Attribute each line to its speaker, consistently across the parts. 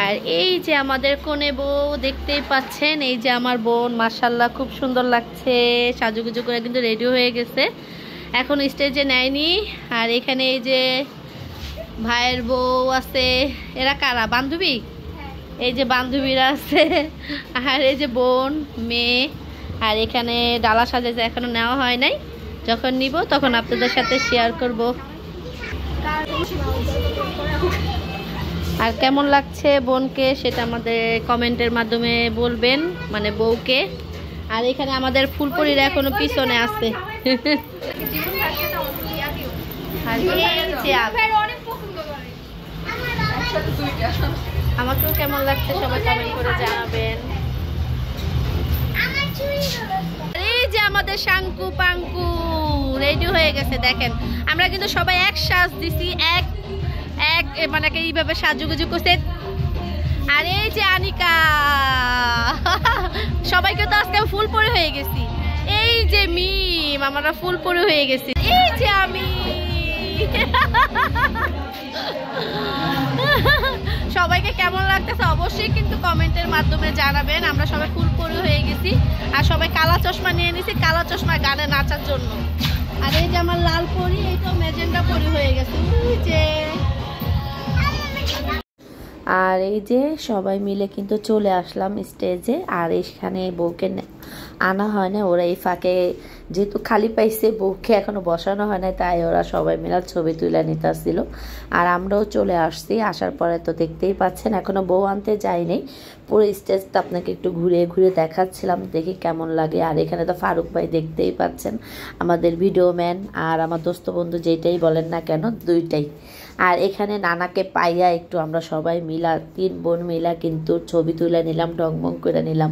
Speaker 1: আর এই যে আমাদের কোণে বউ দেখতেই পাচ্ছেন, এই যে আমার বোন মাশাআল্লাহ খুব সুন্দর লাগছে, সাজুগুজু করে কিন্তু রেডি হয়ে গেছে, এখন স্টেজে নেয়নি। আর এখানে এই যে ভাইয়ের বউ আছে, এরা কারা বান্ধবী, এই যে বান্ধবীরা আছে, আর এই যে বোন মেয়ে। আর এখানে ডালা সাজাইছে, এখনো নেওয়া হয় নাই, যখন নিব তখন আপনাদের সাথে শেয়ার করব। আর কেমন লাগছে বোনকে সেটা আমাদের কমেন্টের মাধ্যমে বলবেন, মানে বউকে। আর এখানে আমাদের ফুলপরিরা এখনো পিছনে আছে। আমাকেও কেমন লাগছে সবাই কমেন্ট করে জানাবেন। এই যে আমাদের শাঙ্কু পাঙ্কু রেডি হয়ে গেছে, দেখেন আমরা কিন্তু সবাই এক সাজ দিছি, এক এক মানে এইভাবে সাজুগুজু করছে। আর এই যে আনিকা, সবাইকে তো আজকে ফুল পরে হয়ে গেছি। এই যে মিম, আমরা ফুল পরে হয়ে গেছি। এই যে আমি, সবাইকে কেমন লাগতেছে অবশ্যই কিন্তু কমেন্টের মাধ্যমে জানাবেন। আমরা সবাই ফুল পরে হয়ে গেছি, আর সবাই কালা চশমা নিয়ে নিছি, কালা চশমা গানে নাচার জন্য। আর এই যে আমার লাল পরি, এই তো ম্যাজেন্টা পরি হয়ে গেছে। আর এই যে সবাই মিলে কিন্তু চলে আসলাম স্টেজে। আর এখানে বউকে আনা হয় না, ওরা এই ফাঁকে যেহেতু খালি পাইছে, বউকে এখনো বসানো হয় না, তাই ওরা সবাই মিলে ছবি তুলে নিতে আসছিল। আর আমরাও চলে আসছি, আসার পরে তো দেখতেই পাচ্ছেন এখনো বউ আনতে যায়নি। পুরো স্টেজটা আপনাকে একটু ঘুরে ঘুরে দেখাচ্ছিলাম, দেখি কেমন লাগে। আর এখানে তো ফারুক ভাই দেখতেই পাচ্ছেন, আমাদের ভিডিও ম্যান আর আমার দোস্ত বন্ধু যেটাই বলেন না কেন, দুইটাই। আর এখানে নানাকে পাইয়া একটু আমরা সবাই মিলা, 3 বোন মিলা কিন্তু ছবি তুলে নিলাম, ঢংমং করে নিলাম,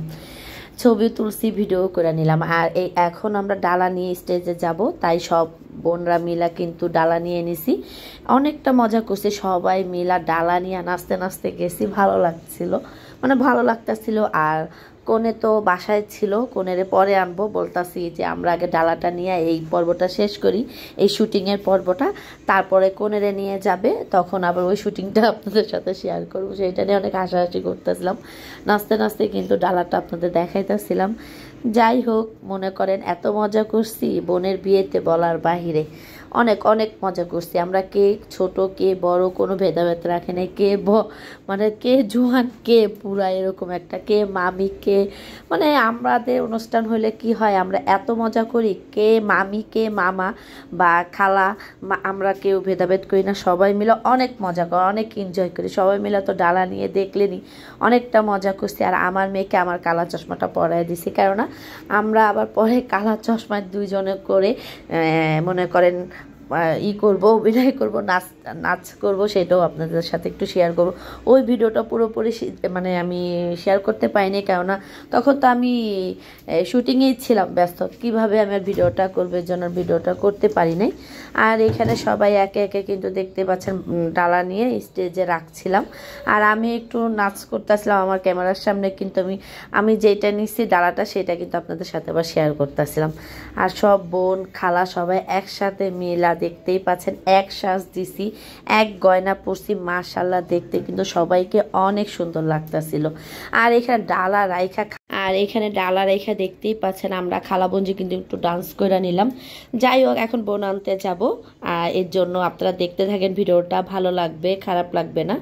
Speaker 1: ছবি তুলসি, ভিডিও করে নিলাম। আর এই এখন আমরা ডালা নিয়ে স্টেজে যাব, তাই সব বোনরা মিলা কিন্তু ডালা নিয়ে নিছি, অনেকটা মজা করছি সবাই মিলা ডালা নিয়ে নাচতে নাচতে গেছি, ভালো লাগছিল, মানে ভালো লাগতেছিল। আর কোনে তো বাসায় ছিল, কোনেরে পরে আনবো, বলতাছি যে আমরা আগে ডালাটা নিয়ে এই পর্বটা শেষ করি, এই শুটিংয়ের পর্বটা, তারপরে কোনেরে নিয়ে যাবে, তখন আবার ওই শুটিংটা আপনাদের সাথে শেয়ার করবো। সেইটা নিয়ে অনেক হাসাহাসি করতেছিলাম, নাচতে নাচতে কিন্তু ডালাটা আপনাদের দেখাইতেছিলাম। যাই হোক, মনে করেন এত মজা করছি বোনের বিয়েতে বলার বাহিরে, অনেক অনেক মজা করছি আমরা। কে ছোট কে বড় কোনো ভেদাভেদ রাখে নাই, কে মানে কে জোয়ান কে পুরা, এরকম একটা, কে মামি কে, মানে আমাদের অনুষ্ঠান হলে কি হয় আমরা এত মজা করি, কে মামি কে মামা বা খালা, আমরা কেউ ভেদাভেদ করি না, সবাই মিলে অনেক মজা করি, অনেক এনজয় করি সবাই মিলে। তো ডালা নিয়ে দেখলেনি অনেকটা মজা করছি। আর আমার মেয়েকে আমার কালা চশমাটা পরাই দিছি, কেননা আমরা আবার পরে কালা চশমা দুইজনে করে মনে করেন করব, অভিনয় করব, নাচ করব, সেটাও আপনাদের সাথে একটু শেয়ার করব। ওই ভিডিওটা পুরোপুরি মানে আমি শেয়ার করতে পারিনি, কেননা তখন তো আমি শুটিংয়েই ছিলাম ব্যস্ত, কিভাবে আমি ভিডিওটা করবো, এর জন্য ভিডিওটা করতে পারি নাই। আর এখানে সবাই একে একে কিন্তু দেখতে পাচ্ছেন ডালা নিয়ে স্টেজে রাখছিলাম, আর আমি একটু নাচ করতেছিলাম আমার ক্যামেরার সামনে, কিন্তু আমি যেটা নিচ্ছি ডালাটা সেটা কিন্তু আপনাদের সাথে আবার শেয়ার করতেছিলাম। আর সব বোন খালা সবাই একসাথে মিলা, দেখতেই পাচ্ছেন এক সাজ দিছি, এক গয়না পরছি, মাশাআল্লাহ দেখতে কিন্তু সবাইকে অনেক সুন্দর লাগতেছিল। আর এখানে ডালা রাইখা দেখতেই পাচ্ছেন আমরা খালা বোনজি কিন্তু একটু ডান্স করে নিলাম। যাই হোক, এখন বোন আনতে যাব, এর জন্য আপনারা দেখতে থাকেন, ভিডিওটা ভালো লাগবে, খারাপ লাগবে না।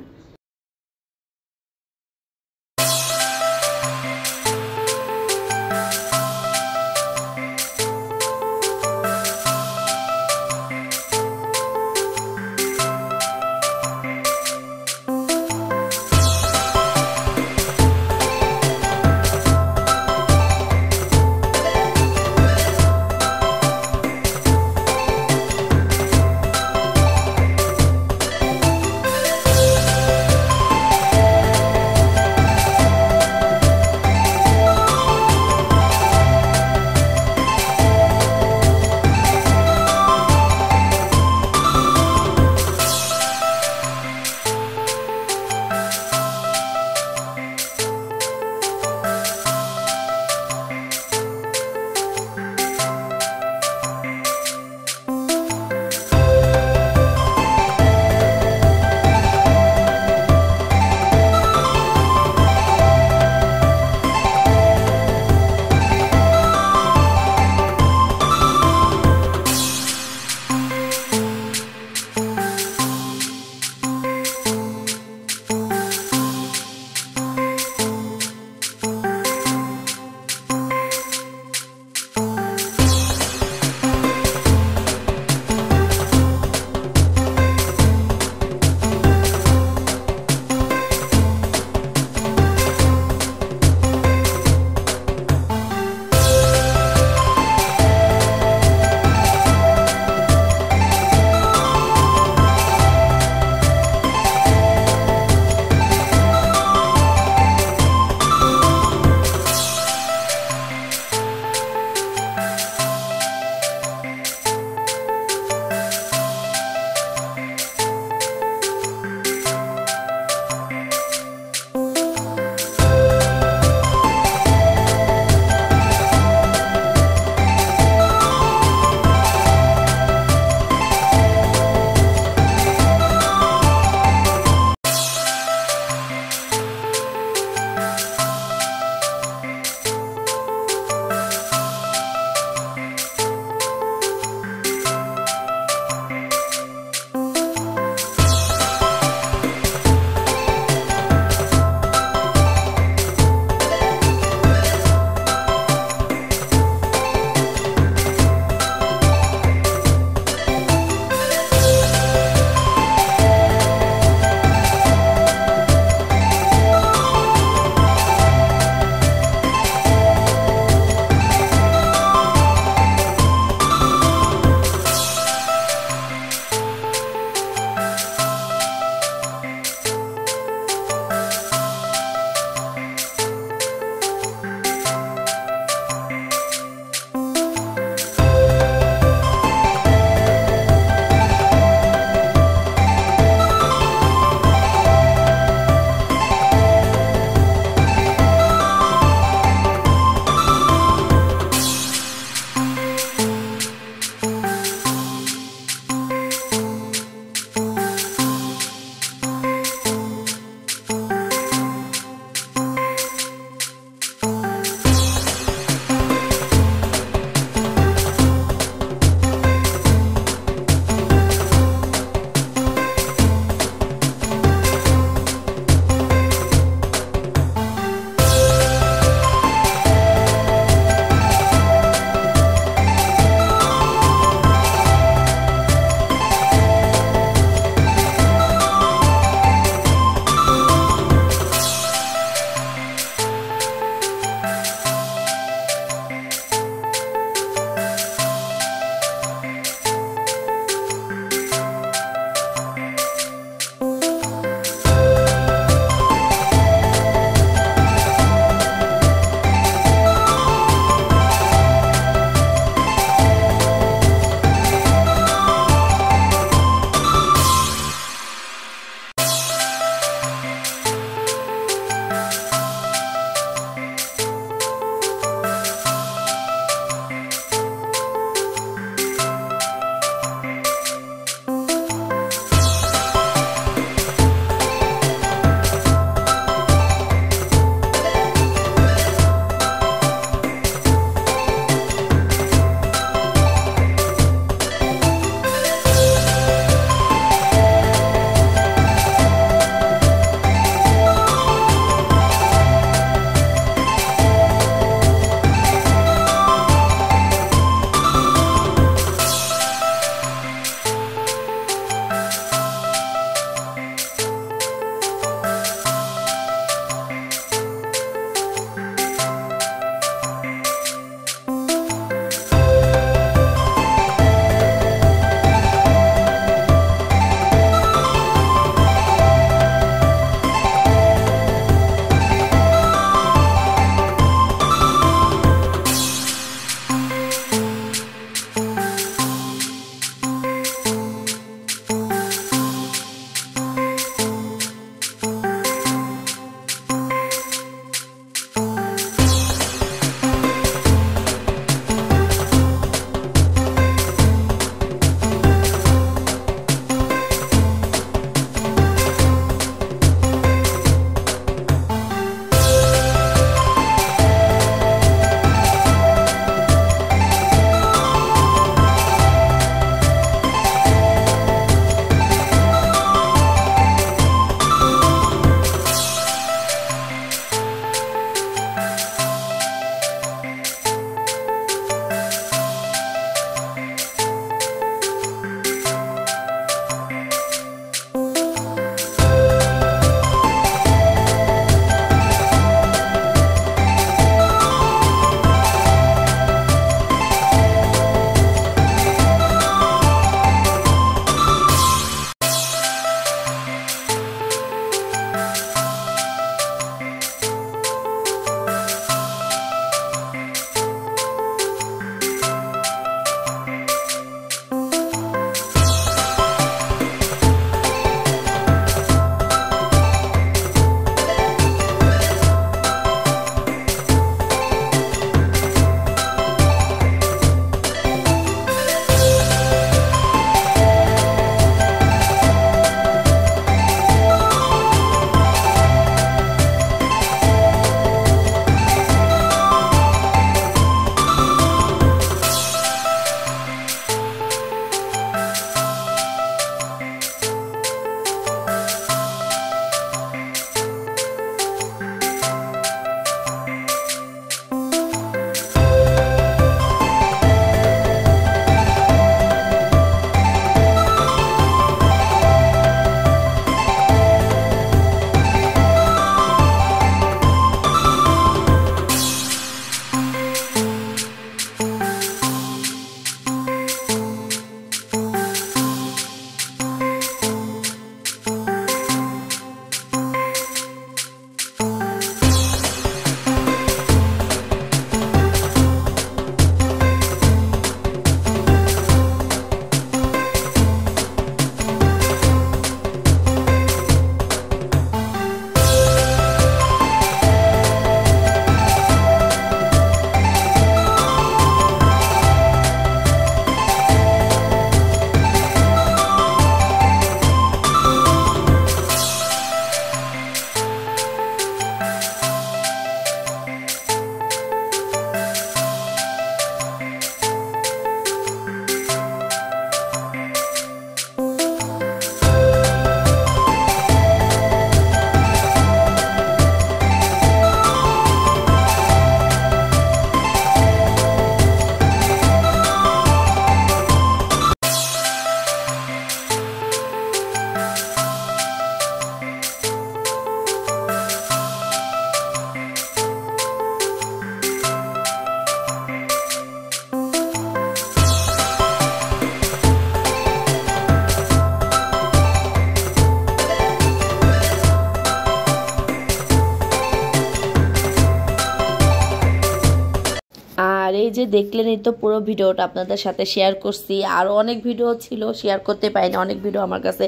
Speaker 1: দেখলেনই তো পুরো ভিডিওটা আপনাদের সাথে শেয়ার করছি। আরও অনেক ভিডিও ছিল, শেয়ার করতে পারিনি, অনেক ভিডিও আমার কাছে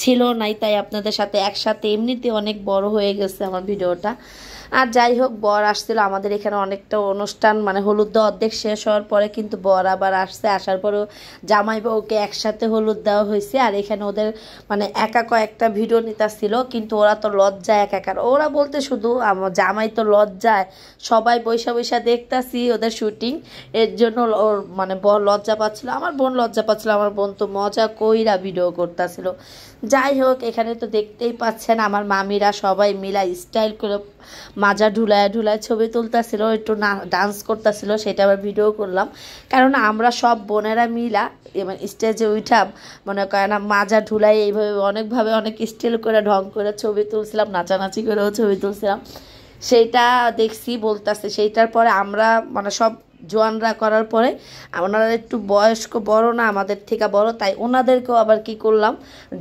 Speaker 1: ছিল নাই, তাই আপনাদের সাথে একসাথে এমনিতে অনেক বড় হয়ে গেছে আমার ভিডিওটা। আর যাই হোক, বর আসছিল আমাদের এখানে অনেকটা অনুষ্ঠান, মানে হলুদ দেওয়া অর্ধেক শেষ হওয়ার পরে কিন্তু বর আবার আসছে, আসার পরেও জামাই বউকে একসাথে হলুদ দেওয়া হয়েছে। আর এখানে ওদের মানে একা কয়েকটা ভিডিও নিতেছিল, কিন্তু ওরা তো লজ্জায় একাকার, ওরা বলতে শুধু আমার জামাই তো লজ্জায়, সবাই বৈশা বৈশা দেখতাছি ওদের শুটিং, এর জন্য ওর মানে বর লজ্জা পাচ্ছিল, আমার বোন লজ্জা পাচ্ছিল, আমার বোন তো মজা কইরা ভিডিও করতেছিল। যাই হোক, এখানে তো দেখতেই পাচ্ছেন আমার মামিরা সবাই মিলা স্টাইল করে মাজা ঢুলায় ঢুলায় ছবি তুলতেছিল, একটু না ডান্স করতেছিল, সেটা আবার ভিডিও করলাম। কারণ আমরা সব বোনেরা মিলা এবার স্টেজে উঠাম, মনে করেন মাজা ঢুলাই এইভাবে অনেকভাবে অনেক স্টাইল করে ঢং করে ছবি তুলছিলাম, নাচানাচি করেও ছবি তুলছিলাম। সেইটা দেখছি বলতেছে, সেইটার পরে আমরা মানে সব জোয়ানরা করার পরে ওনারা একটু বয়স্ক বড় না, আমাদের থেকে বড়, তাই ওনাদেরকেও আবার কি করলাম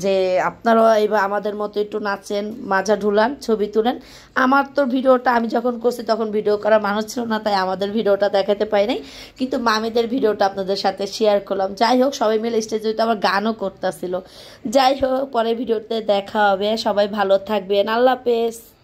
Speaker 1: যে আপনারাও এইবার আমাদের মতো একটু নাচেন, মাজা ঢুলান, ছবি তুলেন। আমার তো ভিডিওটা আমি যখন করছি তখন ভিডিও করার মানুষ ছিল না, তাই আমাদের ভিডিওটা দেখাতে পাই নাই, কিন্তু মামিদের ভিডিওটা আপনাদের সাথে শেয়ার করলাম। যাই হোক, সবাই মিলে স্টেজে তো আবার গানও করতেছিল। যাই হোক, পরে ভিডিওতে দেখা হবে, সবাই ভালো থাকবেন, আল্লাহ হাফেজ।